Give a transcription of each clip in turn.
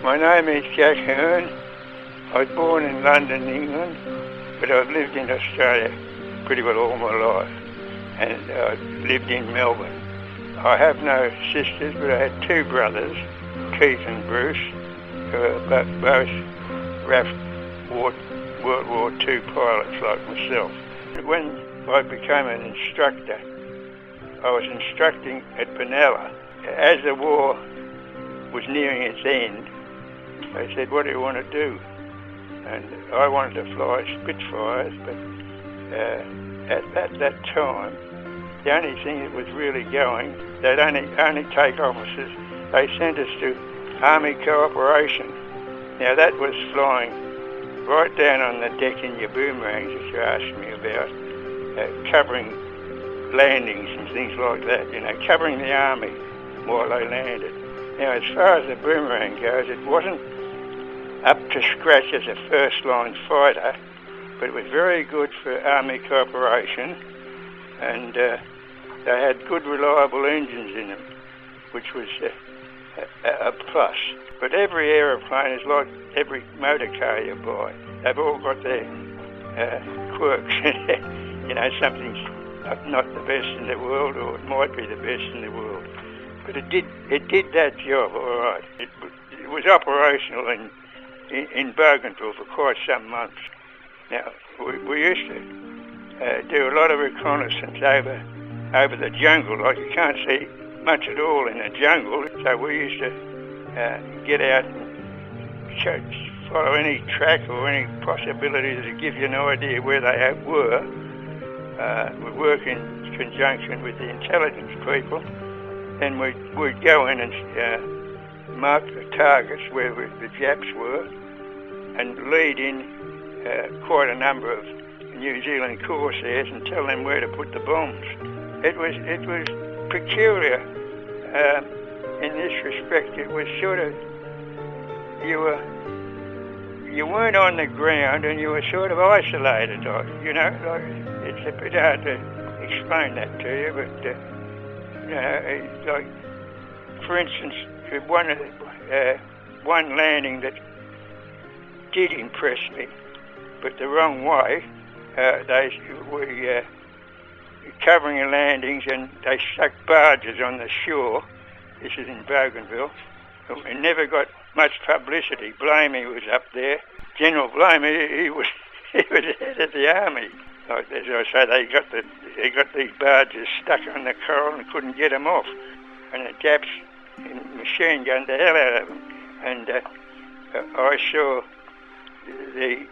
My name is Jack Hearn. I was born in London, England, but I've lived in Australia pretty well all my life, and I've lived in Melbourne. I have no sisters, but I had two brothers, Keith and Bruce, who are both RAF World War II pilots like myself. When I became an instructor, I was instructing at Benalla. As the war was nearing its end, they said, "What do you want to do?" And I wanted to fly Spitfires, but at that time, the only thing that was really going, they'd only take officers. They sent us to Army Cooperation. Now that was flying right down on the deck in your boomerangs that you asked me about, covering landings and things like that, covering the army while they landed. Now as far as the boomerang goes, it wasn't up to scratch as a first-line fighter, but it was very good for Army Cooperation, and they had good reliable engines in them, which was a plus. But every aeroplane is like every motor car you buy. They've all got their quirks. Something's not the best in the world, or it might be the best in the world. But it did that job all right. It was operational in Bougainville for quite some months. Now, we used to do a lot of reconnaissance over the jungle. Like, you can't see much at all in the jungle, so we used to get out and follow any track or any possibility to give you an idea where they were. We work in conjunction with the intelligence people, and we'd go in and mark the targets where the Japs were, and lead in quite a number of New Zealand Corsairs and tell them where to put the bombs. It was peculiar in this respect. It was sort of, you weren't on the ground and you were sort of isolated, it's a bit hard to explain that to you, but like, for instance, one landing that did impress me, but the wrong way. We covering the landings, and they stuck barges on the shore. This is in Bougainville. It never got much publicity. Blamey was up there. General Blamey, he was head of the army. Like, as I say, they got these barges stuck on the coral and couldn't get them off. And the Japs machine gunned the hell out of them. And I saw the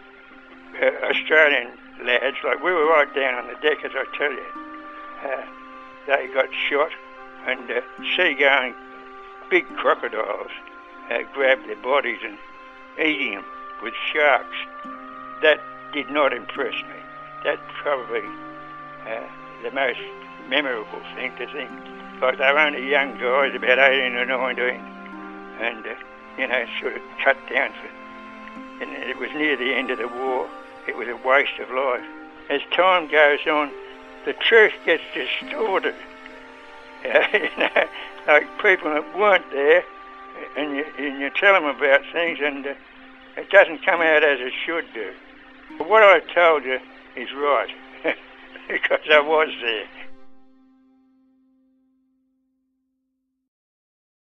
Australian lads, like, we were right down on the deck, as I tell you. They got shot, and seagoing big crocodiles grabbed their bodies and eating them with sharks. That did not impress me. That's probably the most memorable thing to think. Like, they were only young guys, about 18 or 19, and sort of cut down and it was near the end of the war. It was a waste of life. As time goes on, the truth gets distorted. Like, people that weren't there, and you tell them about things, and it doesn't come out as it should do. But what I told you is right, because I was there.